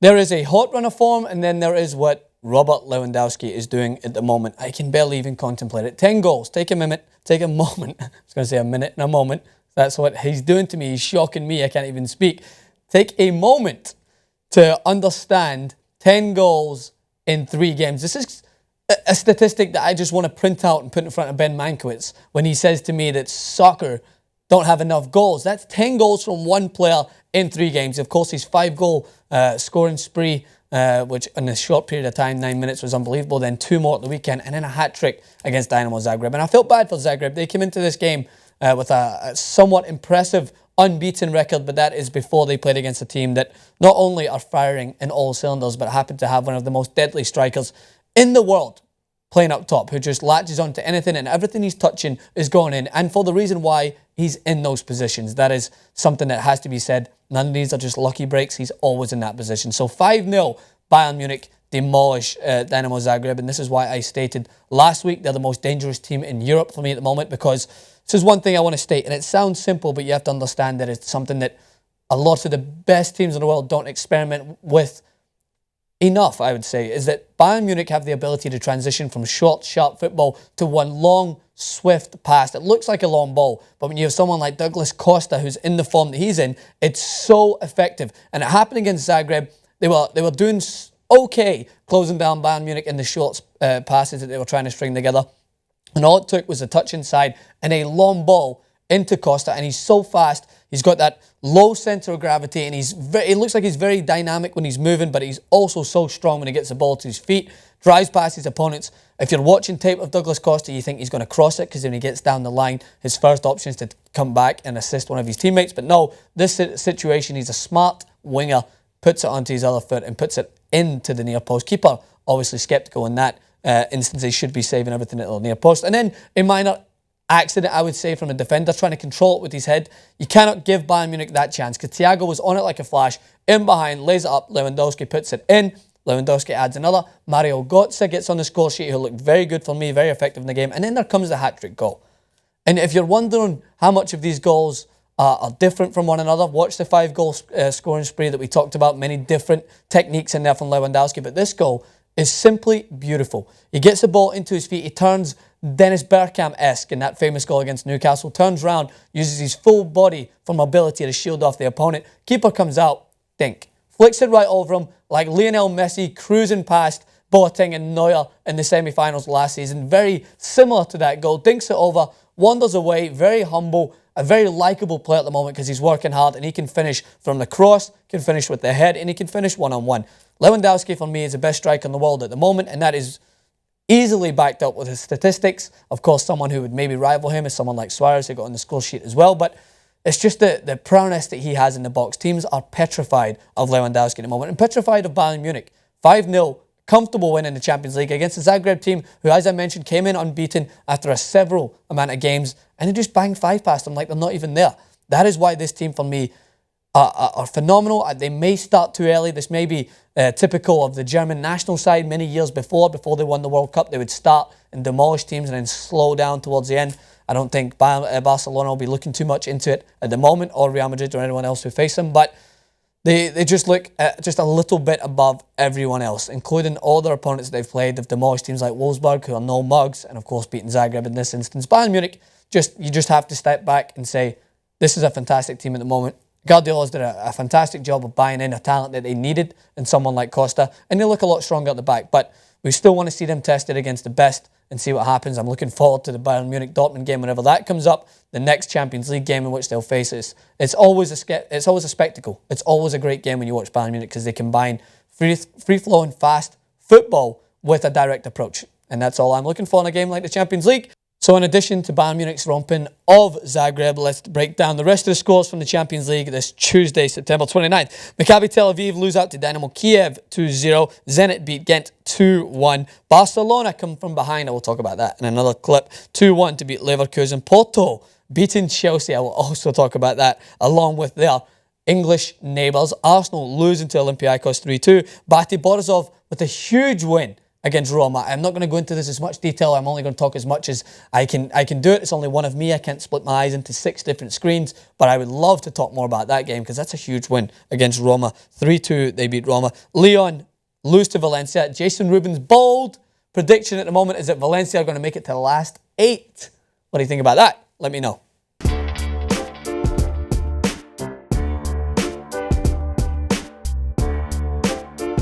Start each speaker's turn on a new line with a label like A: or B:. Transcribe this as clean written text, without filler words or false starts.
A: There is a hot run of form, and then there is what Robert Lewandowski is doing at the moment. I can barely even contemplate it. 10 goals. Take a moment. I was going to say a minute and a moment. That's what he's doing to me. He's shocking me. I can't even speak. Take a moment to understand 10 goals in 3 games. This is a statistic that I just want to print out and put in front of Ben Mankiewicz when he says to me that soccer don't have enough goals. That's 10 goals from one player in 3 games. Of course, his 5-goal scoring spree, which in a short period of time, 9 minutes, was unbelievable. Then 2 more at the weekend, and then a hat-trick against Dinamo Zagreb. And I felt bad for Zagreb. They came into this game with a somewhat impressive unbeaten record, but that is before they played against a team that not only are firing in all cylinders, but happen to have one of the most deadly strikers in the world playing up top, who just latches onto anything and everything he's touching is going in. And for the reason why he's in those positions, that is something that has to be said. None of these are just lucky breaks. He's always in that position. So 5-0, Bayern Munich demolish Dinamo Zagreb. And this is why I stated last week they're the most dangerous team in Europe for me at the moment, because this is one thing I want to state. And it sounds simple, but you have to understand that it's something that a lot of the best teams in the world don't experiment with enough, I would say, is that Bayern Munich have the ability to transition from short, sharp football to one long, swift pass. It looks like a long ball, but when you have someone like Douglas Costa who's in the form that he's in, it's so effective. And it happened against Zagreb. They were doing okay closing down Bayern Munich in the short passes that they were trying to string together. And all it took was a touch inside and a long ball into Costa, and he's so fast. He's got that low center of gravity, and it looks like he's very dynamic when he's moving, but he's also so strong when he gets the ball to his feet, drives past his opponents. If you're watching tape of Douglas Costa, you think he's going to cross it, because when he gets down the line, his first option is to come back and assist one of his teammates. But no, this situation, he's a smart winger, puts it onto his other foot and puts it into the near post. Keeper obviously sceptical in that instance. He should be saving everything at the near post. And then a minor accident, I would say, from a defender trying to control it with his head. You cannot give Bayern Munich that chance, because Thiago was on it like a flash, in behind, lays it up, Lewandowski puts it in, Lewandowski adds another, Mario Götze gets on the score sheet, who looked very good for me, very effective in the game, and then there comes the hat-trick goal. And if you're wondering how much of these goals are different from one another, watch the 5-goal scoring spree that we talked about, many different techniques in there from Lewandowski, but this goal is simply beautiful. He gets the ball into his feet, he turns Dennis Bergkamp-esque in that famous goal against Newcastle, turns round, uses his full body for mobility to shield off the opponent. Keeper comes out, dink. Flicks it right over him, like Lionel Messi cruising past Boateng and Neuer in the semi-finals last season. Very similar to that goal. Dinks it over, wanders away, very humble, a very likeable player at the moment, because he's working hard and he can finish from the cross, can finish with the head, and he can finish one-on-one. Lewandowski, for me, is the best striker in the world at the moment, and that is easily backed up with his statistics. Of course, someone who would maybe rival him is someone like SUAREZ, who got on the score sheet as well, but it's just the prowess that he has in the box. Teams are petrified of Lewandowski at the moment, and petrified of Bayern Munich. 5-0, comfortable win in the Champions League against the Zagreb team, who, as I mentioned, came in unbeaten after a several amount of games, and they just banged 5 past them like they're not even there. That is why this team, for me, are phenomenal. They may start too early. This may be typical of the German national side many years before they won the World Cup. They would start and demolish teams and then slow down towards the end. I don't think Barcelona will be looking too much into it at the moment, or Real Madrid or anyone else who face them, but they just look just a little bit above everyone else, including all their opponents they've played. They've demolished teams like Wolfsburg, who are no mugs, and of course beating Zagreb in this instance. Bayern Munich, you just have to step back and say, this is a fantastic team at the moment. Guardiola's did a fantastic job of buying in a talent that they needed in someone like Costa, and they look a lot stronger at the back, but we still want to see them tested against the best and see what happens. I'm looking forward to the Bayern Munich-Dortmund game whenever that comes up, the next Champions League game in which they'll face us. It's always a spectacle. It's always a great game when you watch Bayern Munich, because they combine free-flowing, fast football with a direct approach, and that's all I'm looking for in a game like the Champions League. So in addition to Bayern Munich's romping of Zagreb, let's break down the rest of the scores from the Champions League this Tuesday, September 29th. Maccabi Tel Aviv lose out to Dynamo Kiev 2-0. Zenit beat Ghent 2-1. Barcelona come from behind. I will talk about that in another clip. 2-1 to beat Leverkusen. Porto beating Chelsea. I will also talk about that along with their English neighbours. Arsenal losing to Olympiacos 3-2. Bate Borisov with a huge win against Roma. I'm not going to go into this as much detail. I'm only going to talk as much as I can do it. It's only one of me. I can't split my eyes into 6 different screens, but I would love to talk more about that game because that's a huge win against Roma. 3-2, they beat Roma. Lyon lose to Valencia. Jason Rubin's bold prediction at the moment is that Valencia are going to make it to the last 8. What do you think about that? Let me know.